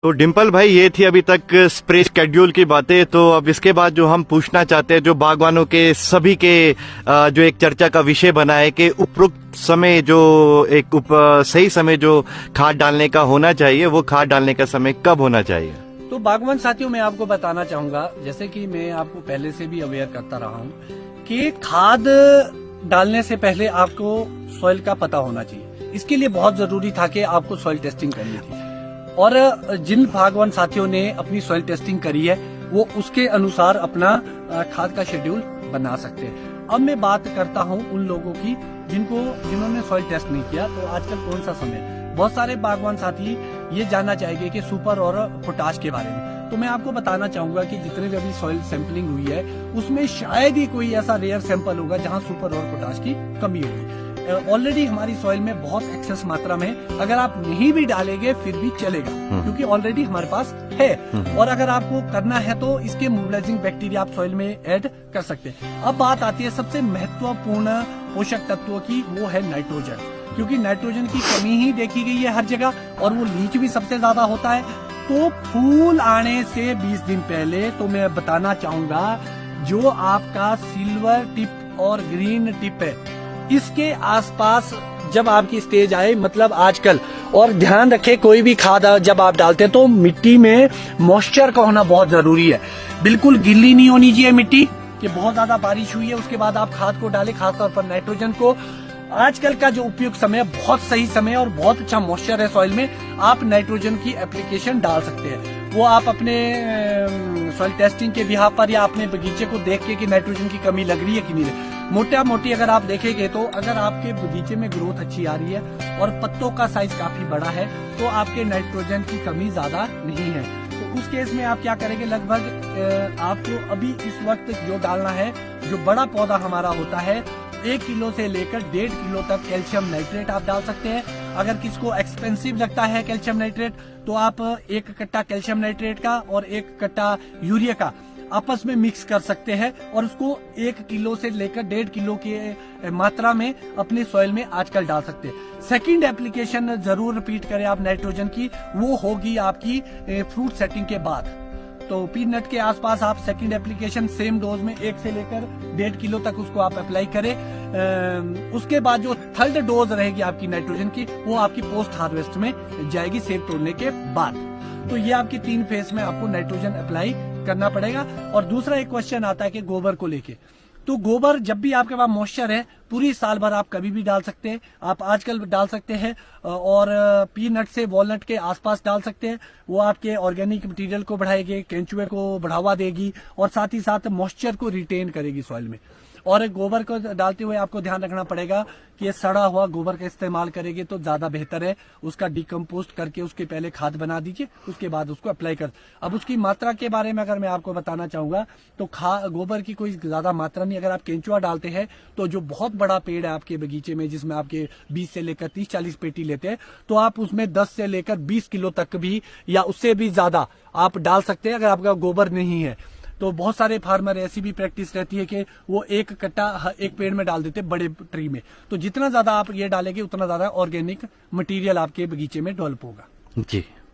तो डिम्पल भाई, ये थी अभी तक स्प्रे शेड्यूल की बातें। तो अब इसके बाद जो हम पूछना चाहते हैं, जो बागवानों के सभी के जो एक चर्चा का विषय बना है कि उपयुक्त समय जो एक सही समय जो खाद डालने का होना चाहिए, वो खाद डालने का समय कब होना चाहिए? तो बागवान साथियों, मैं आपको बताना चाहूंगा, जैसे कि मैं आपको पहले से भी अवेयर करता रहा हूँ कि खाद डालने से पहले आपको सॉइल का पता होना चाहिए। इसके लिए बहुत जरूरी था कि आपको सॉइल टेस्टिंग करनी थी, और जिन बागवान साथियों ने अपनी सॉइल टेस्टिंग करी है वो उसके अनुसार अपना खाद का शेड्यूल बना सकते हैं। अब मैं बात करता हूं उन लोगों की जिन्होंने सॉइल टेस्ट नहीं किया। तो आजकल कौन सा समय, बहुत सारे बागवान साथी ये जानना चाहेंगे कि सुपर और पोटाश के बारे में। तो मैं आपको बताना चाहूंगा कि जितने भी अभी सॉइल सैंपलिंग हुई है उसमें शायद ही कोई ऐसा रेयर सैंपल होगा जहां सुपर और पोटाश की कमी होगी। ऑलरेडी हमारी सॉइल में बहुत एक्सेस मात्रा में, अगर आप नहीं भी डालेंगे फिर भी चलेगा, क्योंकि ऑलरेडी हमारे पास है। और अगर आपको करना है तो इसके मोबिलाइजिंग बैक्टीरिया आप सॉइल में ऐड कर सकते हैं। अब बात आती है सबसे महत्वपूर्ण पोषक तत्वों की, वो है नाइट्रोजन, क्योंकि नाइट्रोजन की कमी ही देखी गई है हर जगह, और वो लीच भी सबसे ज्यादा होता है। तो फूल आने से 20 दिन पहले तो मैं बताना चाहूंगा, जो आपका सिल्वर टिप और ग्रीन टिप है, इसके आसपास जब आपकी स्टेज आए, मतलब आजकल, और ध्यान रखें कोई भी खाद जब आप डालते हैं तो मिट्टी में मॉइस्चर का होना बहुत जरूरी है। बिल्कुल गिल्ली नहीं होनी चाहिए मिट्टी, कि बहुत ज्यादा बारिश हुई है उसके बाद आप खाद को डालें, खासतौर पर नाइट्रोजन को। आजकल का जो उपयुक्त समय, बहुत सही समय और बहुत अच्छा मॉइस्चर है सॉइल में, आप नाइट्रोजन की एप्लीकेशन डाल सकते हैं। वो आप अपने सॉइल टेस्टिंग के बिहाफ पर या अपने बगीचे को देख के कि नाइट्रोजन की कमी लग रही है कि नहीं। मोटा मोटी अगर आप देखेंगे तो अगर आपके बगीचे में ग्रोथ अच्छी आ रही है और पत्तों का साइज काफी बड़ा है, तो आपके नाइट्रोजन की कमी ज्यादा नहीं है। तो उस केस में आप क्या करेंगे, लगभग आपको अभी इस वक्त जो डालना है, जो बड़ा पौधा हमारा होता है, 1 किलो से लेकर 1.5 किलो तक कैल्शियम नाइट्रेट आप डाल सकते हैं। अगर किसको एक्सपेंसिव लगता है कैल्शियम नाइट्रेट, तो आप 1 कट्टा कैल्शियम नाइट्रेट का और 1 कट्टा यूरिया का आपस में मिक्स कर सकते हैं, और उसको 1 किलो से लेकर 1.5 किलो की मात्रा में अपने सॉइल में आजकल डाल सकते हैं। सेकंड एप्लीकेशन जरूर रिपीट करें आप नाइट्रोजन की, वो होगी आपकी फ्रूट सेटिंग के बाद। तो पीनट के आसपास आप सेकंड एप्लीकेशन सेम डोज में 1 से लेकर 1.5 किलो तक उसको आप अप्लाई करें। उसके बाद जो थर्ड डोज रहेगी आपकी नाइट्रोजन की, वो आपकी पोस्ट हार्वेस्ट में जाएगी, सेब तोड़ने के बाद। तो ये आपकी 3 फेज में आपको नाइट्रोजन अप्लाई करना पड़ेगा। और दूसरा एक क्वेश्चन आता है कि गोबर को लेके, तो गोबर जब भी आपके पास मॉइस्चर है, पूरी साल भर आप कभी भी डाल सकते हैं। आप आजकल डाल सकते हैं, और पीनट से वॉलनट के आसपास डाल सकते हैं। वो आपके ऑर्गेनिक मटेरियल को बढ़ाएगी, केंचुए को बढ़ावा देगी, और साथ ही साथ मॉइस्चर को रिटेन करेगी सॉइल में। और गोबर को डालते हुए आपको ध्यान रखना पड़ेगा कि ये सड़ा हुआ गोबर का इस्तेमाल करेंगे तो ज्यादा बेहतर है। उसका डिकम्पोस्ट करके उसके पहले खाद बना दीजिए, उसके बाद उसको अप्लाई कर। अब उसकी मात्रा के बारे में अगर मैं आपको बताना चाहूंगा, तो गोबर की कोई ज्यादा मात्रा नहीं। अगर आप केंचुआ डालते हैं, तो जो बहुत बड़ा पेड़ है आपके बगीचे में, जिसमें आपके 20 से लेकर 30-40 पेटी लेते हैं, तो आप उसमें 10 से लेकर 20 किलो तक भी या उससे भी ज्यादा आप डाल सकते हैं, अगर आपका गोबर नहीं है। तो बहुत सारे फार्मर ऐसी भी प्रैक्टिस रहती है कि वो 1 कट्टा एक पेड़ में डाल देते बड़े ट्री में। तो जितना ज्यादा आप ये डालेंगे उतना ज्यादा ऑर्गेनिक मटेरियल आपके बगीचे में डेवलप होगा। जी।